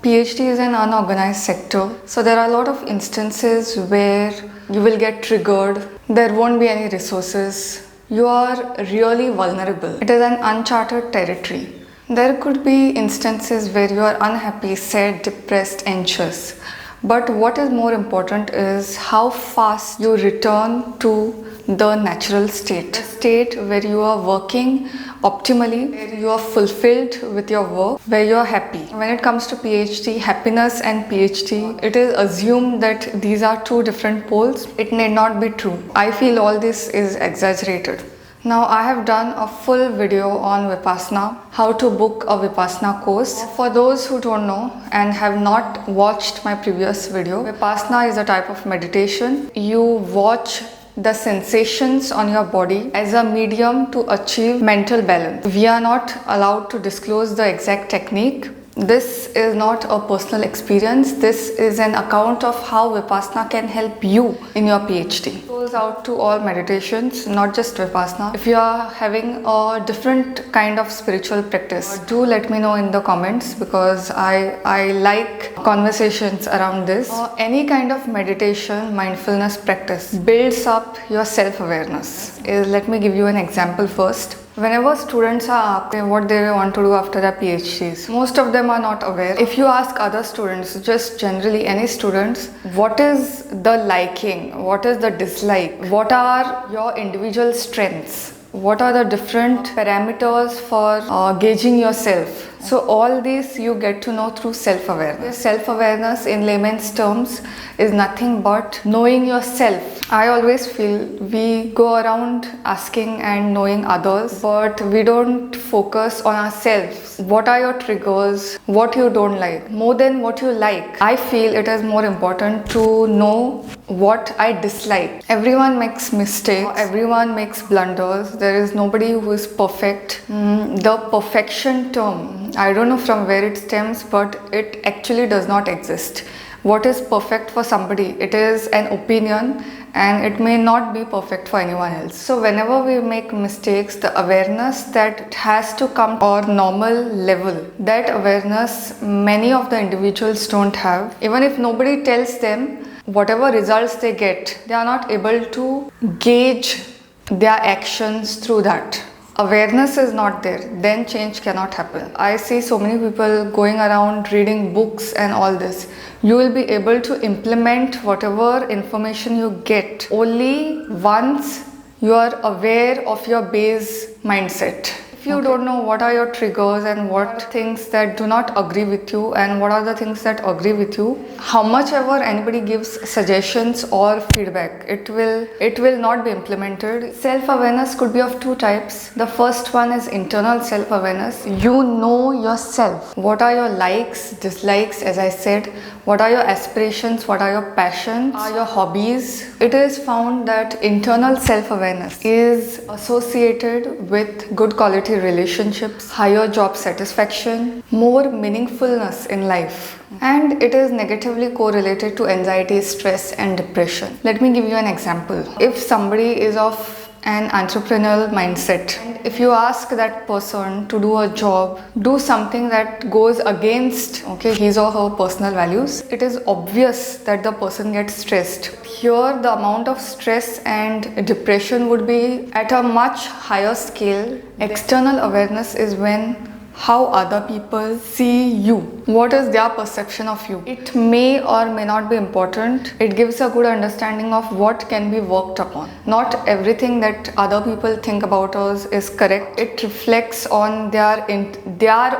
PhD is an unorganized sector, so there are a lot of instances where you will get triggered, there won't be any resources, you are really vulnerable. It is an uncharted territory. There could be instances where you are unhappy, sad, depressed, anxious. But what is more important is how fast you return to the natural state. A state where you are working optimally, where you are fulfilled with your work, where you are happy. When it comes to PhD, happiness and PhD, it is assumed that these are two different poles. It may not be true. I feel all this is exaggerated. Now I have done a full video on Vipassana, how to book a Vipassana course. For those who don't know and have not watched my previous video, Vipassana is a type of meditation. You watch the sensations on your body as a medium to achieve mental balance. We are not allowed to disclose the exact technique. This is not a personal experience. This is an account of how Vipassana can help you in your PhD. It goes out to all meditations, not just Vipassana. If you are having a different kind of spiritual practice, do let me know in the comments, because I like conversations around this. Any kind of meditation, mindfulness practice builds up your self-awareness. Let me give you an example first. Whenever students are asked what they want to do after their PhDs, most of them are not aware. If you ask other students, just generally any students, what is the liking, what is the dislike, what are your individual strengths, what are the different parameters for gauging yourself. So all these you get to know through self-awareness. Self-awareness in layman's terms is nothing but knowing yourself. I always feel we go around asking and knowing others, but we don't focus on ourselves. What are your triggers? What you don't like? More than what you like, I feel it is more important to know what I dislike. Everyone makes mistakes. Everyone makes blunders. There is nobody who is perfect. The perfection term, I don't know from where it stems, but it actually does not exist. What is perfect for somebody, it is an opinion, and it may not be perfect for anyone else. So whenever we make mistakes, the awareness that has to come or normal level, that awareness many of the individuals don't have. Even if nobody tells them, whatever results they get, they are not able to gauge their actions through that. Awareness is not there, then change cannot happen. I see so many people going around reading books and all this. You will be able to implement whatever information you get only once you are aware of your base mindset. If you don't know what are your triggers and what things that do not agree with you and what are the things that agree with you, how much ever anybody gives suggestions or feedback, it will not be implemented. Self-awareness could be of two types. The first one is internal self-awareness. You know yourself. What are your likes, dislikes, as I said, what are your aspirations, what are your passions, are your hobbies. It is found that internal self-awareness is associated with good quality relationships, higher job satisfaction, more meaningfulness in life, and it is negatively correlated to anxiety, stress and depression. Let me give you an example. If somebody is of an entrepreneurial mindset, and if you ask that person to do a job, do something that goes against his or her personal values, it is obvious that the person gets stressed. Here the amount of stress and depression would be at a much higher scale. External awareness is when how other people see you. What is their perception of you? It may or may not be important. It gives a good understanding of what can be worked upon. Not everything that other people think about us is correct. It reflects on their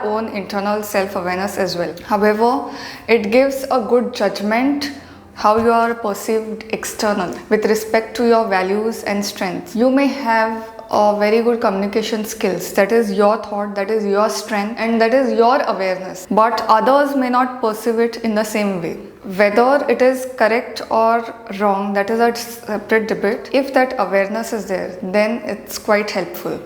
own internal self-awareness as well. However, it gives a good judgment how you are perceived external with respect to your values and strengths. You may have a very good communication skills, that is your thought, that is your strength, and that is your awareness, but others may not perceive it in the same way. Whether it is correct or wrong, that is a separate debate. If that awareness is there, then it's quite helpful,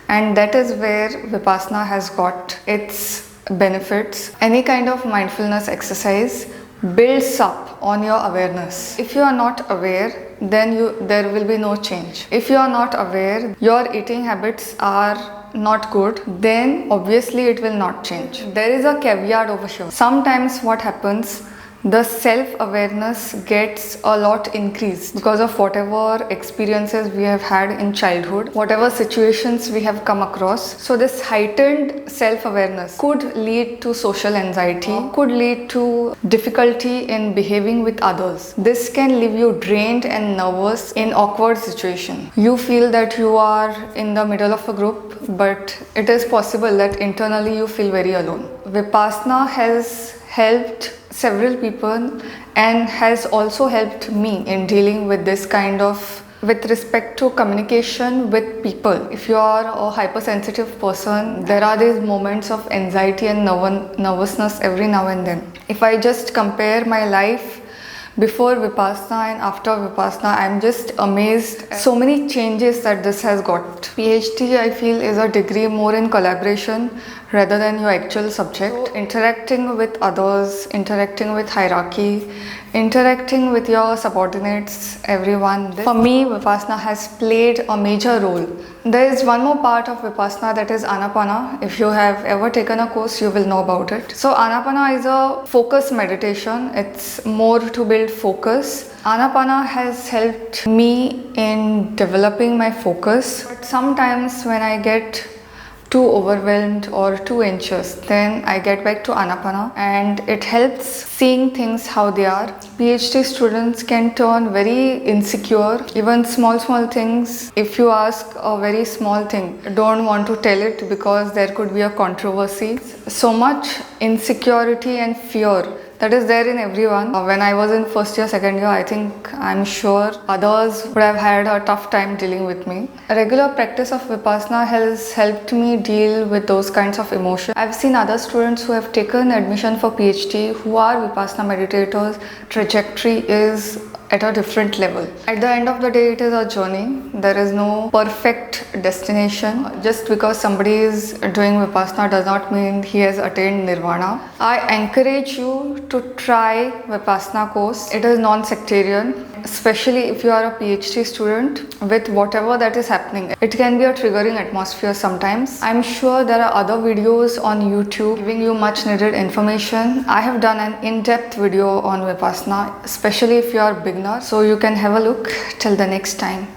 and that is where Vipassana has got its benefits. Any kind of mindfulness exercise builds up on your awareness. If you are not aware, then there will be no change. If you are not aware, your eating habits are not good, then obviously it will not change. There is a caveat over here. Sometimes what happens, the self-awareness gets a lot increased because of whatever experiences we have had in childhood, whatever situations we have come across. So this heightened self-awareness could lead to social anxiety, could lead to difficulty in behaving with others. This can leave you drained and nervous in awkward situations. You feel that you are in the middle of a group, but it is possible that internally you feel very alone. Vipassana has helped several people and has also helped me in dealing with this kind of, with respect to communication with people. If you are a hypersensitive person, there are these moments of anxiety and nervousness every now and then. If I just compare my life before Vipassana and after Vipassana, I'm just amazed at so many changes that this has got. PhD, I feel, is a degree more in collaboration rather than your actual subject. So, interacting with others, interacting with hierarchy, interacting with your subordinates, everyone. For me, Vipassana has played a major role. There is one more part of Vipassana, that is Anapana. If you have ever taken a course, you will know about it. So Anapana is a focus meditation. It's more to build focus. Anapana has helped me in developing my focus. But sometimes when I get too overwhelmed or too anxious, then I get back to Anapana and it helps seeing things how they are. PhD students can turn very insecure, even small things. If you ask a very small thing, don't want to tell it because there could be a controversy. So much insecurity and fear that is there in everyone. When I was in first year, second year, I'm sure others would have had a tough time dealing with me. A regular practice of Vipassana has helped me deal with those kinds of emotions. I've seen other students who have taken admission for PhD who are Vipassana meditators. Trajectory is at a different level. At the end of the day, it is a journey. There is no perfect destination. Just because somebody is doing Vipassana does not mean he has attained nirvana. I encourage you to try Vipassana course. It is non-sectarian, especially if you are a PhD student with whatever that is happening. It can be a triggering atmosphere sometimes. I'm sure there are other videos on YouTube giving you much needed information. I have done an in-depth video on Vipassana, especially if you are a beginner, so you can have a look. Till the next time.